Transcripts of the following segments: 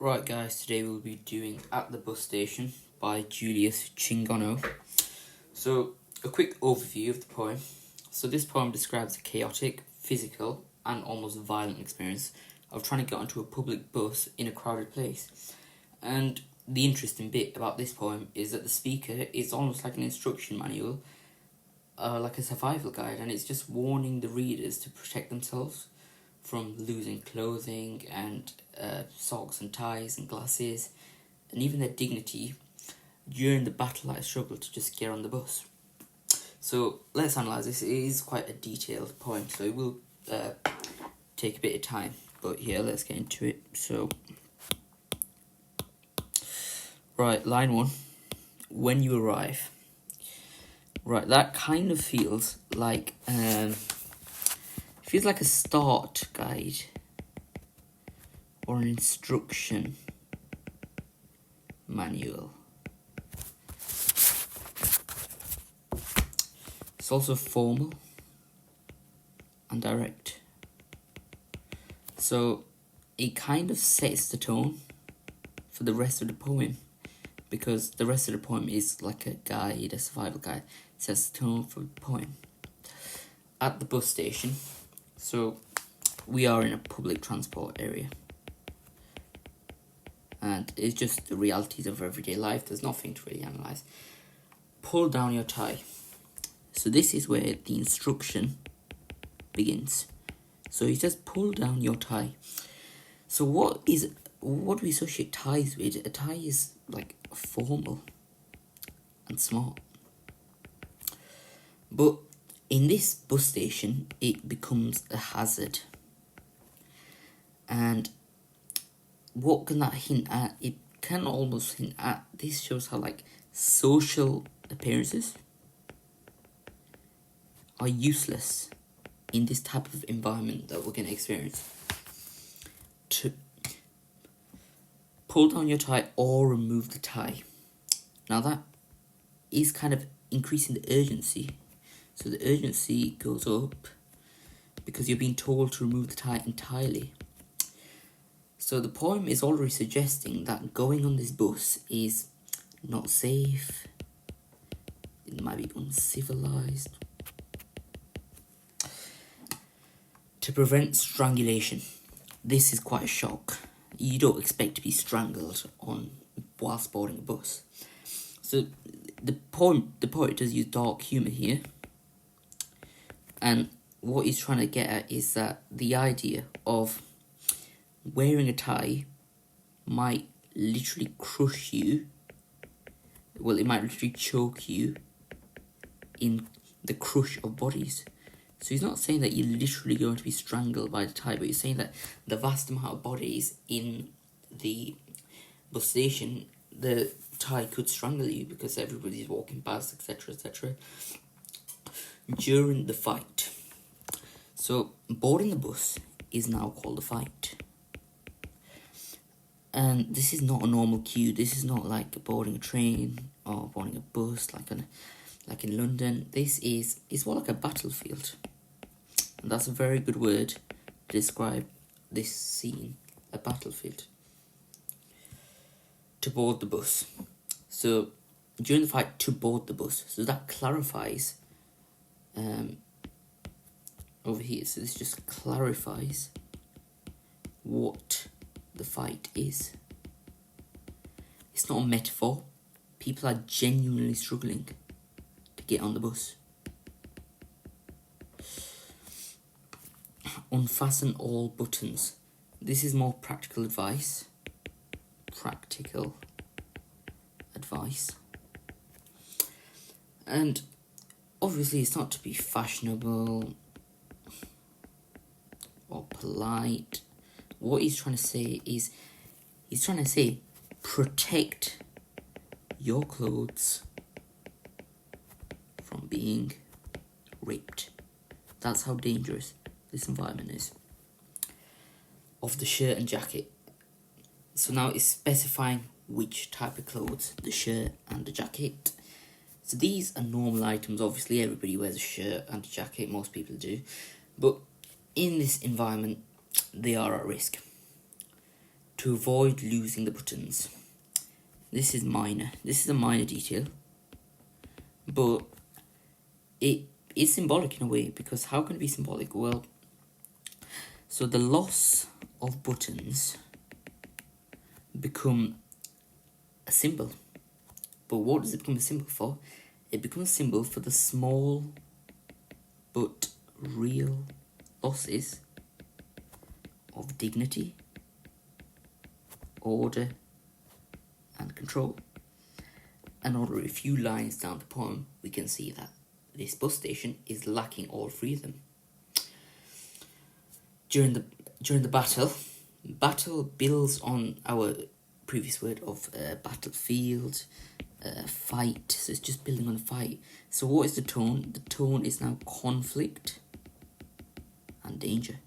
Right guys, today we'll be doing At the Bus Station by Julius Chingono. So, a quick overview of the poem. So this poem describes a chaotic, physical and almost violent experience of trying to get onto a public bus in a crowded place. And the interesting bit about this poem is that the speaker is almost like an instruction manual, like a survival guide, and it's just warning the readers to protect themselves from losing clothing and socks and ties and glasses and even their dignity during the battle-like struggle to just get on the bus. So let's analyse this. It is quite a detailed poem, so it will take a bit of time, but yeah, let's get into it. So, right, line 1, when you arrive. Right, that kind of feels like a start guide or an instruction manual. It's also formal and direct. So it kind of sets the tone for the rest of the poem, because the rest of the poem is like a guide, a survival guide. It sets the tone for the poem. At the bus station. So we are in a public transport area, and it's just the realities of everyday life. There's nothing to really analyse. Pull down your tie. So this is where the instruction begins. So he says pull down your tie. So what do we associate ties with? A tie is like formal and smart, but in this bus station, it becomes a hazard. And what can that hint at? It can almost hint at, this shows how social appearances are useless in this type of environment that we're going to experience. To pull down your tie or remove the tie. Now that is kind of increasing the urgency. So the urgency goes up because you're being told to remove the tie entirely. So the poem is already suggesting that going on this bus is not safe. It might be uncivilized. To prevent strangulation. This is quite a shock. You don't expect to be strangled whilst boarding a bus. So the poet does use dark humour here. And what he's trying to get at is that the idea of wearing a tie might literally crush you. Well, it might literally choke you in the crush of bodies. So he's not saying that you're literally going to be strangled by the tie, but he's saying that the vast amount of bodies in the bus station, the tie could strangle you because everybody's walking past, etc., etc. During the fight. So boarding the bus is now called a fight. And this is not a normal queue. This is not like boarding a train or boarding a bus like in London. This is more like a battlefield. And that's a very good word to describe this scene, a battlefield. To board the bus. So during the fight, to board the bus. So that clarifies over here. So this just clarifies what the fight is. It's not a metaphor. People are genuinely struggling to get on the bus. Unfasten all buttons. This is more practical advice. And obviously it's not to be fashionable or polite. What he's trying to say is, protect your clothes from being ripped. That's how dangerous this environment is. Of the shirt and jacket. So now it's specifying which type of clothes, the shirt and the jacket. So these are normal items. Obviously everybody wears a shirt and a jacket, most people do. But in this environment, they are at risk. to avoid losing the buttons. This is minor. This is a minor detail, but it is symbolic in a way, because how can it be symbolic? Well, so the loss of buttons become a symbol. But what does it become a symbol for? It becomes a symbol for the small but real losses of dignity, order, and control. And over a few lines down the poem, we can see that this bus station is lacking all three of them. During the battle builds on our previous word of battlefield, fight. So it's just building on a fight. So what is the tone? The tone is now conflict and danger.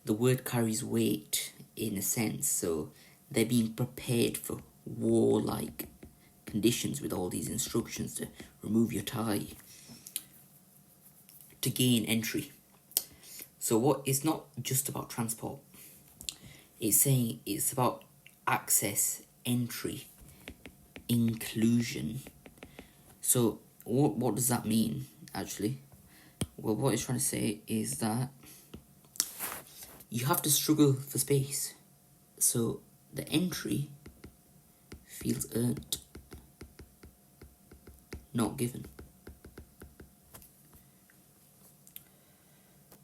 The word carries weight in a sense, so they're being prepared for warlike conditions with all these instructions to remove your tie, to gain entry. So what is not just about transport, it's saying it's about access, entry, inclusion. So what does that mean actually? Well, what it's trying to say is that you have to struggle for space. So the entry feels earned, not given.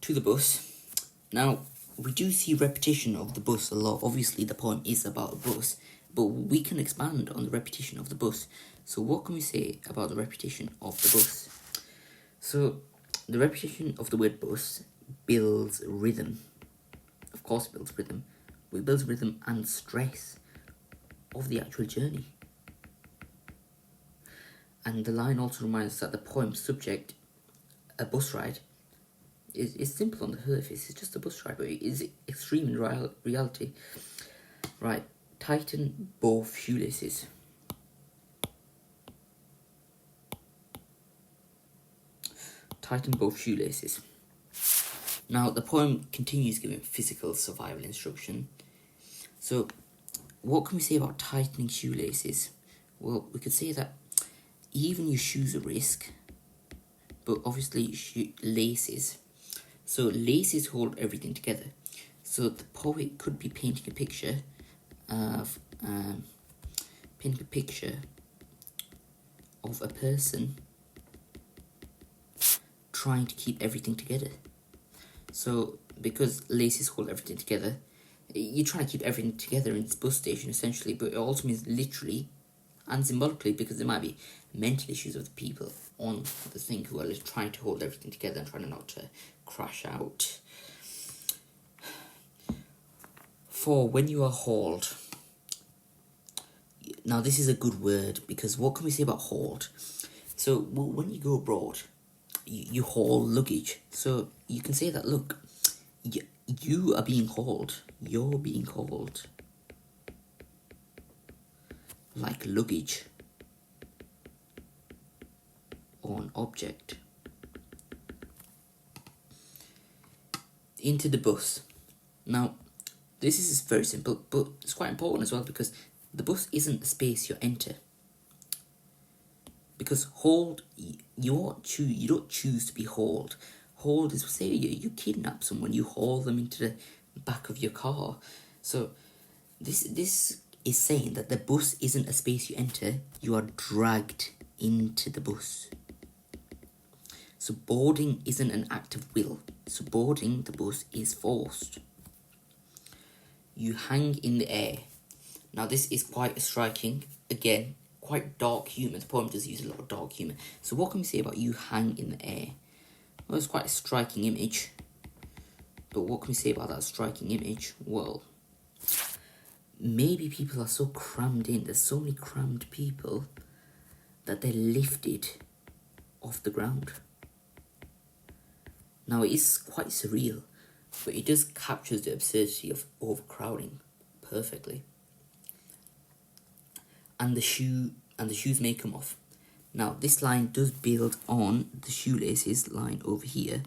To the bus. Now, we do see repetition of the bus a lot. Obviously, the poem is about a bus, but we can expand on the repetition of the bus. So what can we say about the repetition of the bus? So, the repetition of the word bus builds rhythm. Of course it builds rhythm. But it builds rhythm and stress of the actual journey. And the line also reminds us that the poem's subject, a bus ride, is simple on the surface. It's just a bus ride, but it is extreme in reality. Right, tighten both shoelaces. Tighten both shoelaces. Now, the poem continues giving physical survival instruction. So, what can we say about tightening shoelaces? Well, we could say that even your shoes are risk, but obviously laces. So laces hold everything together. So the poet could be painting a picture of a person trying to keep everything together. So because laces hold everything together, you're trying to keep everything together in this bus station essentially, but it also means literally and symbolically, because there might be mental issues of the people on the thing who are trying to hold everything together and trying not to crash out. For when you are hauled. Now this is a good word, because what can we say about hauled? So when you go abroad, you haul luggage. So you can say that, look, you are being hauled. You're being hauled like luggage or an object. Into the bus. Now, this is very simple, but it's quite important as well, because the bus isn't a space you enter. Because hauled, you don't choose to be hauled. Hauled is, say you kidnap someone, you haul them into the back of your car. So this is saying that the bus isn't a space you enter, you are dragged into the bus. So boarding isn't an act of will. So boarding the bus is forced. You hang in the air. Now this is quite a striking, again, quite dark humour. The poem does use a lot of dark humour. So what can we say about you hang in the air? Well, it's quite a striking image. But what can we say about that striking image? Well, maybe people are so crammed in, there's so many crammed people, that they're lifted off the ground. Now it is quite surreal, but it does capture the absurdity of overcrowding perfectly. And the shoes may come off. Now this line does build on the shoelaces line over here.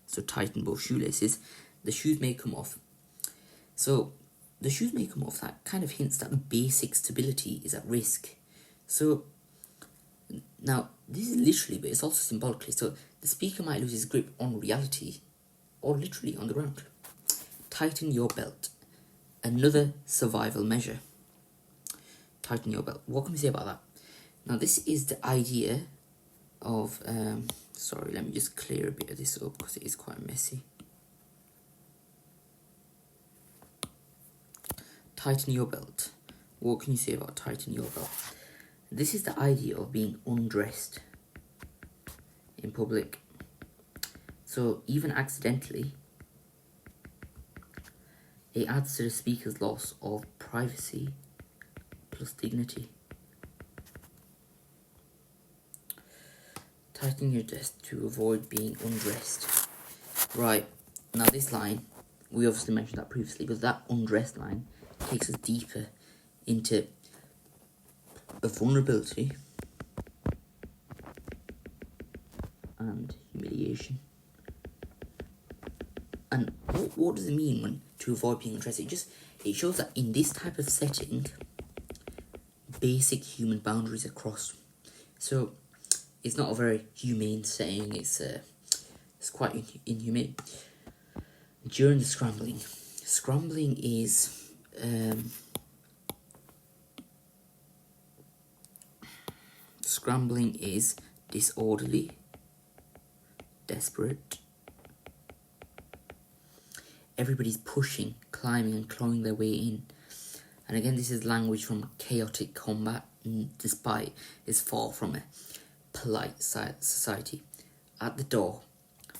So tighten both shoelaces. The shoes may come off. So the shoes may come off. That kind of hints that basic stability is at risk. So now this is literally, but it's also symbolically. So the speaker might lose his grip on reality, or literally on the ground. Tighten your belt. Another survival measure. Tighten your belt. What can we say about that? Now this is the idea of sorry, let me just clear a bit of this up because it is quite messy. Tighten your belt. What can you say about tighten your belt? This is the idea of being undressed in public. So even accidentally, it adds to the speaker's loss of privacy plus dignity. Tighten your vest to avoid being undressed. Right, now this line, we obviously mentioned that previously, but that undressed line takes us deeper into a vulnerability and humiliation. And what does it mean when to avoid being undressed? It shows that in this type of setting, basic human boundaries are crossed. So it's not a very humane saying. It's quite inhumane. During the scrambling is disorderly, desperate. Everybody's pushing, climbing, and clawing their way in. And again, this is language from chaotic combat, despite it's far from a polite society. At the door.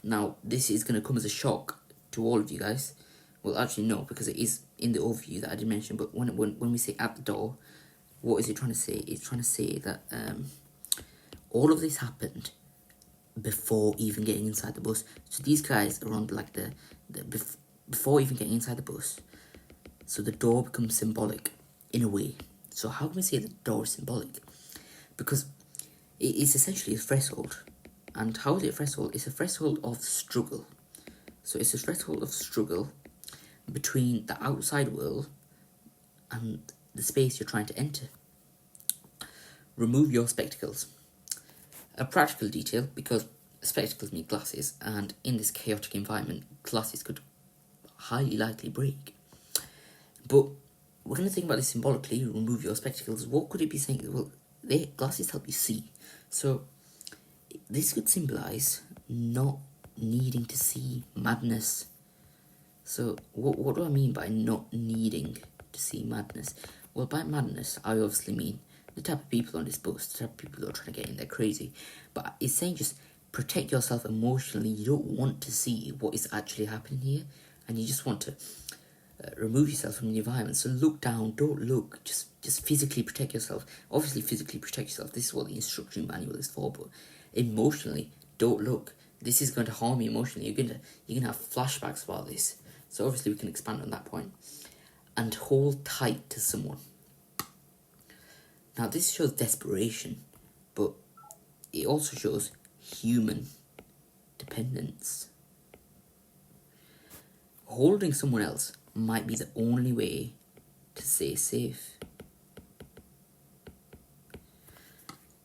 Now, this is going to come as a shock to all of you guys. Well, actually, no, because it is in the overview that I did mention. But when we say at the door, what is it trying to say? It's trying to say that all of this happened before even getting inside the bus. So these guys are on like before even getting inside the bus. So the door becomes symbolic in a way. So how can we say the door is symbolic? Because it is essentially a threshold. And how is it a threshold? It's a threshold of struggle. So it's a threshold of struggle between the outside world and the space you're trying to enter. Remove your spectacles. A practical detail, because spectacles need glasses, and in this chaotic environment, glasses could highly likely break. But we're going to think about this symbolically. Remove your spectacles. What could it be saying? Well, glasses help you see. So this could symbolise not needing to see madness. So what do I mean by not needing to see madness? Well, by madness, I obviously mean the type of people on this bus, the type of people that are trying to get in there crazy. But it's saying just protect yourself emotionally. You don't want to see what is actually happening here, and you just want to remove yourself from the environment. So look down, don't look, just physically protect yourself. Obviously physically protect yourself, this is what the instruction manual is for, but emotionally, don't look. This is going to harm you emotionally. You're gonna have flashbacks about this. So obviously we can expand on that point. And hold tight to someone. Now this shows desperation, but it also shows human dependence. Holding someone else might be the only way to stay safe.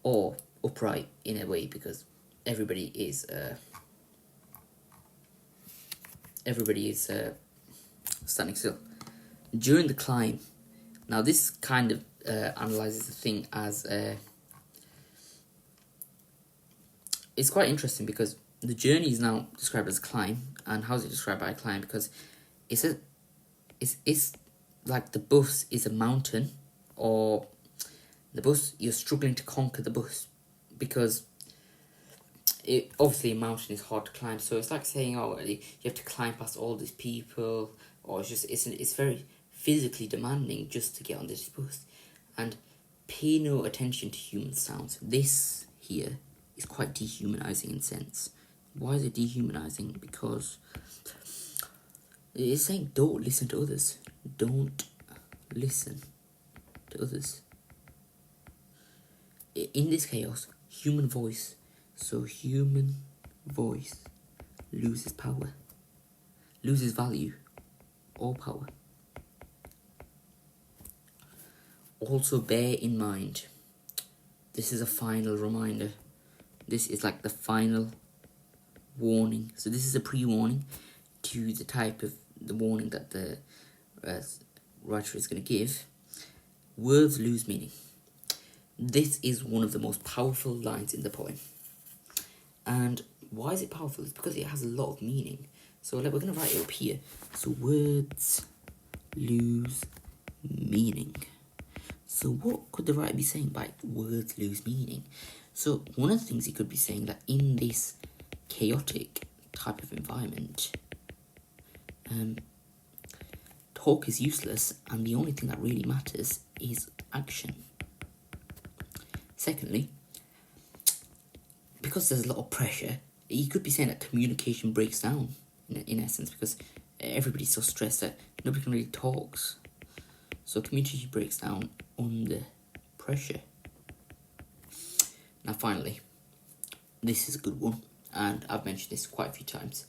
Or upright in a way, because everybody is standing still. During the climb, now this kind of analyses the thing as it's quite interesting, because the journey is now described as climb. And how is it described by a climb? Because it's like the bus is a mountain, or the bus, you're struggling to conquer the bus, because obviously a mountain is hard to climb. So it's like saying, oh, you have to climb past all these people, or it's very physically demanding just to get on this bus. And pay no attention to human sounds. This here is quite dehumanizing in a sense. Why is it dehumanizing? Because it's saying don't listen to others. Don't listen to others. In this chaos, human voice. So human voice loses power, loses value, or power. Also bear in mind, this is a final reminder. This is like the final warning. So this is a pre-warning to the type of the warning that the writer is going to give. Words lose meaning. This is one of the most powerful lines in the poem. And why is it powerful? It's because it has a lot of meaning. So we're going to write it up here. So words lose meaning. So what could the writer be saying by words lose meaning? So one of the things he could be saying that in this chaotic type of environment, talk is useless and the only thing that really matters is action. Secondly, because there's a lot of pressure, you could be saying that communication breaks down in essence, because everybody's so stressed that nobody can really talk. So communication breaks down under pressure. Now finally, this is a good one, and I've mentioned this quite a few times.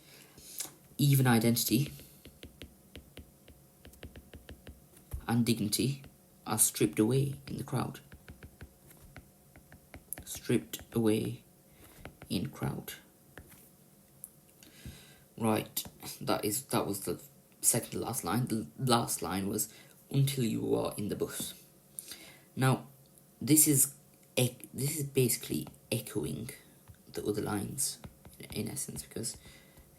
Even identity and dignity are stripped away in the crowd. Stripped away in crowd. Right, that was the second to last line. The last line was until you are in the bus. Now, this is basically echoing the other lines in essence, because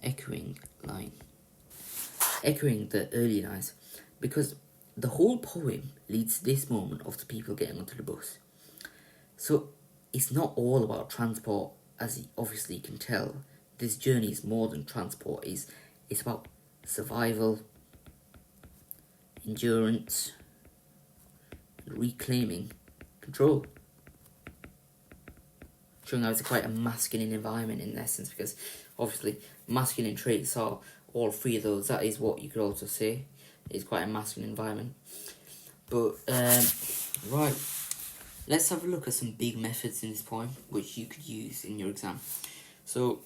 echoing the earlier lines, because the whole poem leads to this moment of the people getting onto the bus. So it's not all about transport, as you obviously can tell. This journey is more than transport. It's about survival, endurance, and reclaiming control. Showing how it's quite a masculine environment in essence, because obviously masculine traits are all three of those. That is what you could also say. It's quite a masculine environment. But, right, let's have a look at some big methods in this poem, which you could use in your exam. So,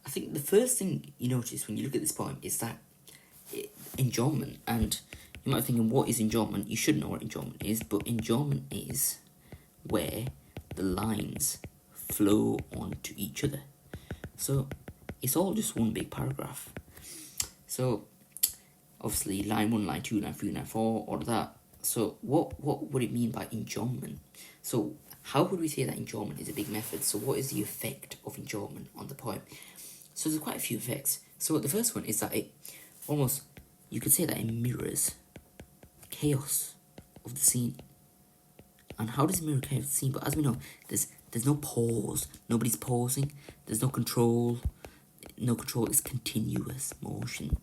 I think the first thing you notice when you look at this poem is that enjambment, and you might be thinking, what is enjambment? You should know what enjambment is, but enjambment is where the lines flow onto each other. So, it's all just one big paragraph. So, obviously, line 1, line 2, line 3, line 4, all of that. So, what would it mean by enjambment? So, how would we say that enjambment is a big method? So, what is the effect of enjambment on the poem? So, there's quite a few effects. So, the first one is that it almost, you could say that it mirrors chaos of the scene. And how does it mirror chaos of the scene? But as we know, there's no pause. Nobody's pausing. There's no control. No control. It's continuous motion.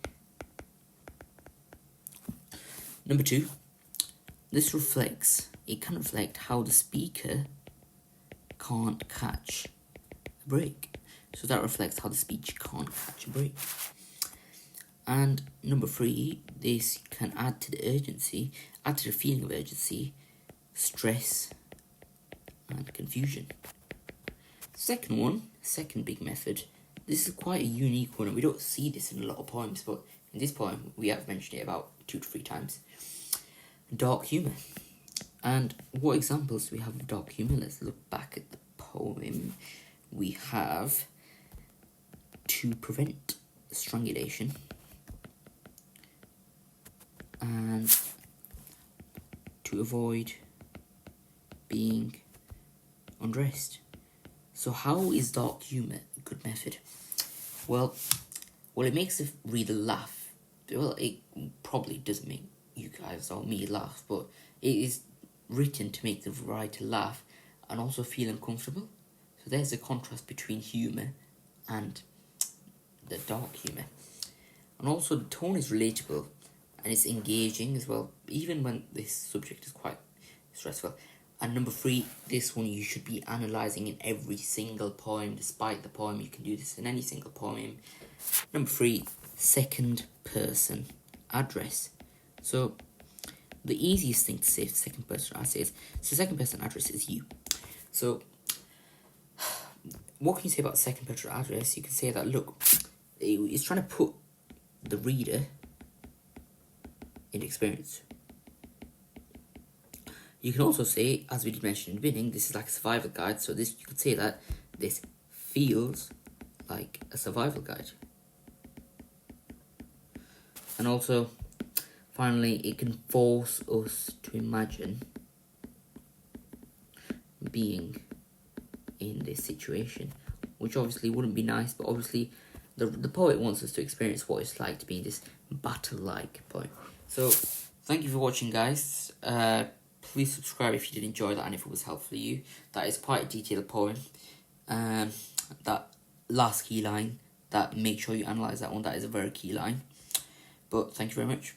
Number 2, it can reflect how the speaker can't catch a break. So that reflects how the speech can't catch a break. And number 3, this can add to the urgency, add to the feeling of urgency, stress, and confusion. Second big method, this is quite a unique one, and we don't see this in a lot of poems, but in this poem, we have mentioned it about 2 to 3 times. Dark humour. And what examples do we have of dark humour? Let's look back at the poem. We have to prevent strangulation and to avoid being undressed. So how is dark humour a good method? Well, it makes the reader laugh. Well, it probably doesn't make you guys or me laugh, but it is written to make the writer laugh and also feel uncomfortable. So there's a contrast between humour and the dark humour. And also the tone is relatable and it's engaging as well, even when this subject is quite stressful. And number 3, this one you should be analysing in every single poem, despite the poem. You can do this in any single poem. Number 3, second person address. So the easiest thing to say for second person address is, so second person address is you. So what can you say about second person address? You can say that, look, it's trying to put the reader in experience. You can also say, as we did mention in the beginning, this is like a survival guide. So this, you could say that this feels like a survival guide. And also, finally, it can force us to imagine being in this situation, which obviously wouldn't be nice, but obviously the poet wants us to experience what it's like to be in this battle-like point. So, thank you for watching, guys. Please subscribe if you did enjoy that and if it was helpful for you. That is quite a detailed poem. That last key line, that make sure you analyse that one, that is a very key line. But thank you very much.